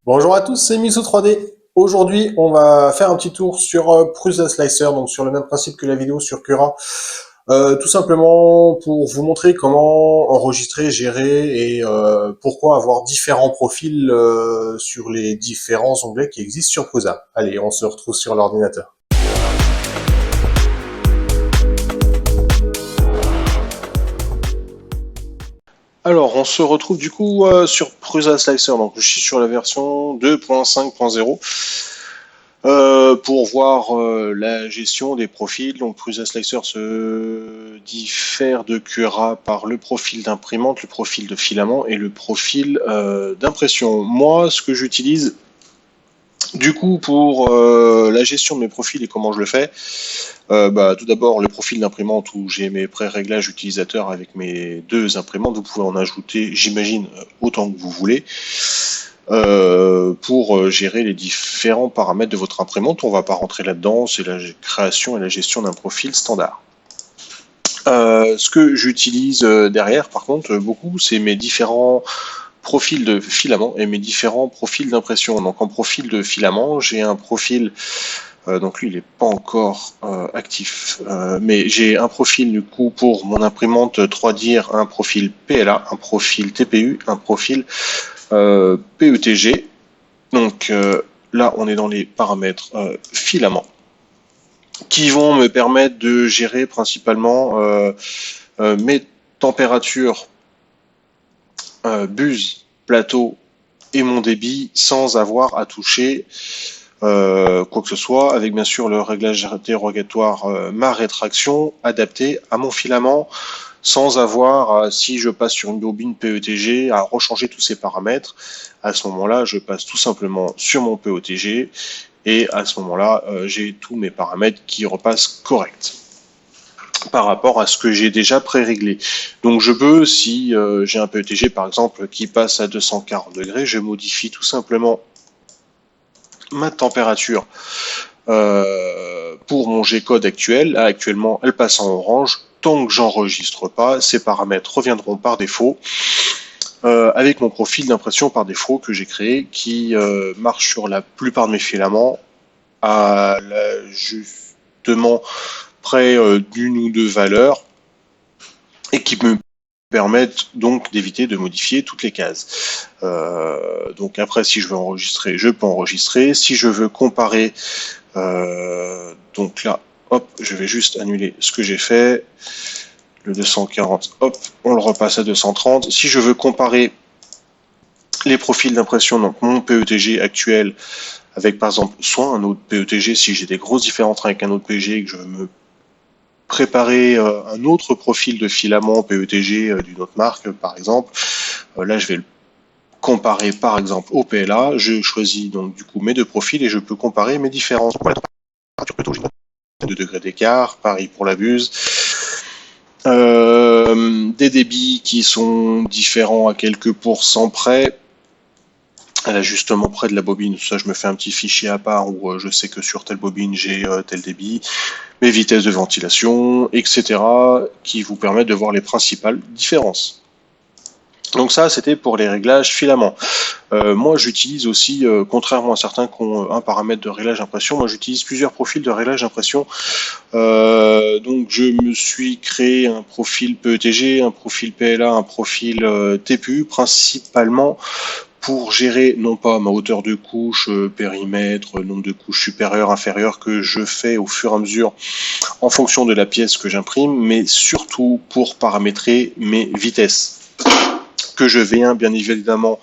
Bonjour à tous, c'est Miso 3D. Aujourd'hui, on va faire un petit tour sur Prusa Slicer, donc sur le même principe que la vidéo sur Cura. Tout simplement pour vous montrer comment enregistrer, gérer et pourquoi avoir différents profils sur les différents onglets qui existent sur Prusa. Allez, on se retrouve sur l'ordinateur. Alors, on se retrouve du coup sur Prusa Slicer. Donc, je suis sur la version 2.5.0 pour voir la gestion des profils. Donc, Prusa Slicer se diffère de Cura par le profil d'imprimante, le profil de filament et le profil d'impression. Moi, ce que j'utilise du coup pour la gestion de mes profils et comment je le fais, tout d'abord, le profil d'imprimante où j'ai mes pré-réglages utilisateurs avec mes deux imprimantes. Vous pouvez en ajouter, j'imagine, autant que vous voulez. Pour gérer les différents paramètres de votre imprimante. On ne va pas rentrer là-dedans, c'est la création et la gestion d'un profil standard. Ce que j'utilise derrière, par contre, beaucoup, c'est mes différents profils de filament et mes différents profils d'impression. Donc en profil de filament, j'ai un profil donc lui, il n'est pas encore actif. Mais j'ai un profil du coup pour mon imprimante 3D, un profil PLA, un profil TPU, un profil PETG. Donc là, on est dans les paramètres filaments qui vont me permettre de gérer principalement mes températures buse, plateau et mon débit sans avoir à toucher quoi que ce soit, avec bien sûr le réglage dérogatoire ma rétraction adaptée à mon filament, sans avoir, si je passe sur une bobine PETG, à rechanger tous ces paramètres. À ce moment-là, je passe tout simplement sur mon PETG et à ce moment-là, j'ai tous mes paramètres qui repassent corrects par rapport à ce que j'ai déjà pré-réglé. Donc je peux, si j'ai un PETG par exemple qui passe à 240 degrés, je modifie tout simplement ma température pour mon G-code actuel. Là, actuellement, elle passe en orange. Tant que j'enregistre pas, ces paramètres reviendront par défaut avec mon profil d'impression par défaut que j'ai créé qui marche sur la plupart de mes filaments à justement près d'une ou deux valeurs et qui me permettent donc d'éviter de modifier toutes les cases. Donc après, si je veux enregistrer, je peux enregistrer. Si je veux comparer, donc là, hop, je vais juste annuler ce que j'ai fait. Le 240, hop, on le repasse à 230. Si je veux comparer les profils d'impression, donc mon PETG actuel avec par exemple soit un autre PETG, si j'ai des grosses différences avec un autre PETG et que je veux me préparer un autre profil de filament PETG d'une autre marque, par exemple, là je vais le comparer par exemple au PLA, je choisis donc du coup mes deux profils et je peux comparer mes différences. Pour la température plutôt, j'ai 2 degrés d'écart, pareil pour la buse. Des débits qui sont différents à quelques pourcents près, à l'ajustement près de la bobine, ça je me fais un petit fichier à part où je sais que sur telle bobine j'ai tel débit, mes vitesses de ventilation, etc., qui vous permettent de voir les principales différences. Donc ça, c'était pour les réglages filaments. Moi, j'utilise aussi, contrairement à certains qui ont un paramètre de réglage impression, moi j'utilise plusieurs profils de réglage impression. Donc je me suis créé un profil PETG, un profil PLA, un profil TPU, principalement pour gérer non pas ma hauteur de couche, périmètre, nombre de couches supérieures, inférieures que je fais au fur et à mesure en fonction de la pièce que j'imprime, mais surtout pour paramétrer mes vitesses que je viens bien évidemment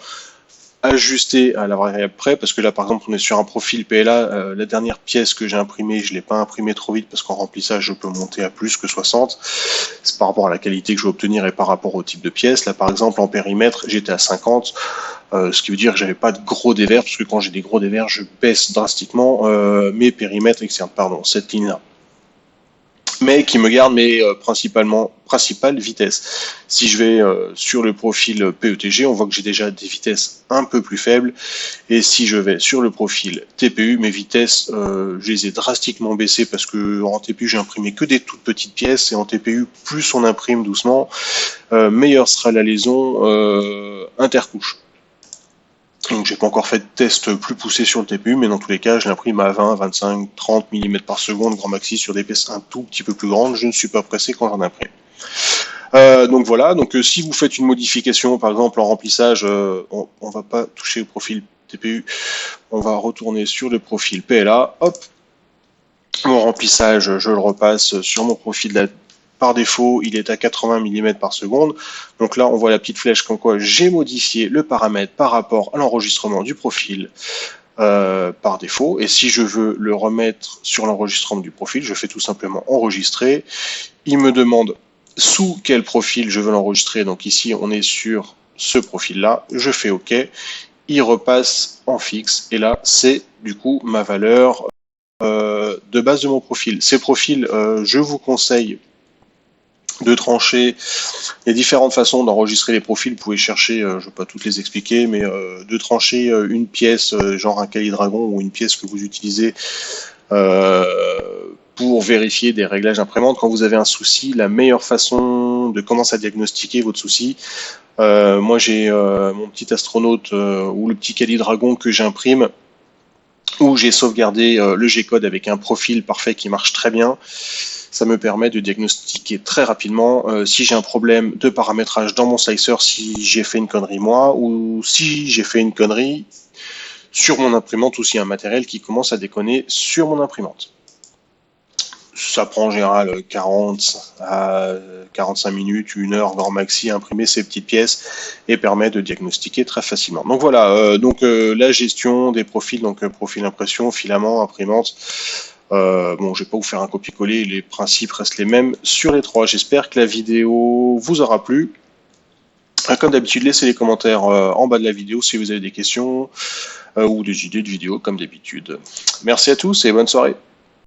ajuster à la variable près, parce que là par exemple on est sur un profil PLA, la dernière pièce que j'ai imprimée, je ne l'ai pas imprimée trop vite parce qu'en remplissage je peux monter à plus que 60, c'est par rapport à la qualité que je vais obtenir et par rapport au type de pièce. Là par exemple en périmètre j'étais à 50, ce qui veut dire que j'avais pas de gros dévers, parce que quand j'ai des gros dévers je baisse drastiquement mes périmètres externes, pardon, cette ligne là, mais qui me garde mes principales vitesses. Si je vais sur le profil PETG, on voit que j'ai déjà des vitesses un peu plus faibles, et si je vais sur le profil TPU, mes vitesses, je les ai drastiquement baissées parce que en TPU j'ai imprimé que des toutes petites pièces, et en TPU plus on imprime doucement, meilleure sera la liaison intercouche. Donc j'ai pas encore fait de test plus poussé sur le TPU, mais dans tous les cas, je l'imprime à 20, 25, 30 mm par seconde, grand maxi, sur des pièces un tout petit peu plus grandes. Je ne suis pas pressé quand j'en imprime. Donc voilà, donc si vous faites une modification, par exemple en remplissage, on va pas toucher au profil TPU, on va retourner sur le profil PLA, hop, mon remplissage, je le repasse sur mon profil par défaut, il est à 80 mm par seconde. Donc là, on voit la petite flèche comme quoi j'ai modifié le paramètre par rapport à l'enregistrement du profil par défaut. Et si je veux le remettre sur l'enregistrement du profil, je fais tout simplement enregistrer. Il me demande sous quel profil je veux l'enregistrer. Donc ici, on est sur ce profil-là. Je fais OK. Il repasse en fixe. Et là, c'est du coup ma valeur de base de mon profil. Ces profils, je vous conseille de trancher. Il y a différentes façons d'enregistrer les profils. Vous pouvez chercher, je ne vais pas toutes les expliquer, mais de trancher une pièce, genre un Calidragon ou une pièce que vous utilisez pour vérifier des réglages imprimantes. Quand vous avez un souci, la meilleure façon de commencer à diagnostiquer votre souci, moi j'ai mon petit astronaute ou le petit Calidragon que j'imprime, où j'ai sauvegardé le G-code avec un profil parfait qui marche très bien. Ça me permet de diagnostiquer très rapidement si j'ai un problème de paramétrage dans mon slicer, si j'ai fait une connerie moi, ou si j'ai fait une connerie sur mon imprimante, ou s'il y a un matériel qui commence à déconner sur mon imprimante. Ça prend en général 40 à 45 minutes, 1 heure grand maxi à imprimer ces petites pièces et permet de diagnostiquer très facilement. Donc voilà, la gestion des profils, donc profil impression, filament, imprimante. Bon, je vais pas vous faire un copier-coller, les principes restent les mêmes sur les trois. J'espère que la vidéo vous aura plu. Comme d'habitude, laissez les commentaires en bas de la vidéo si vous avez des questions ou des idées de vidéo comme d'habitude. Merci à tous et bonne soirée.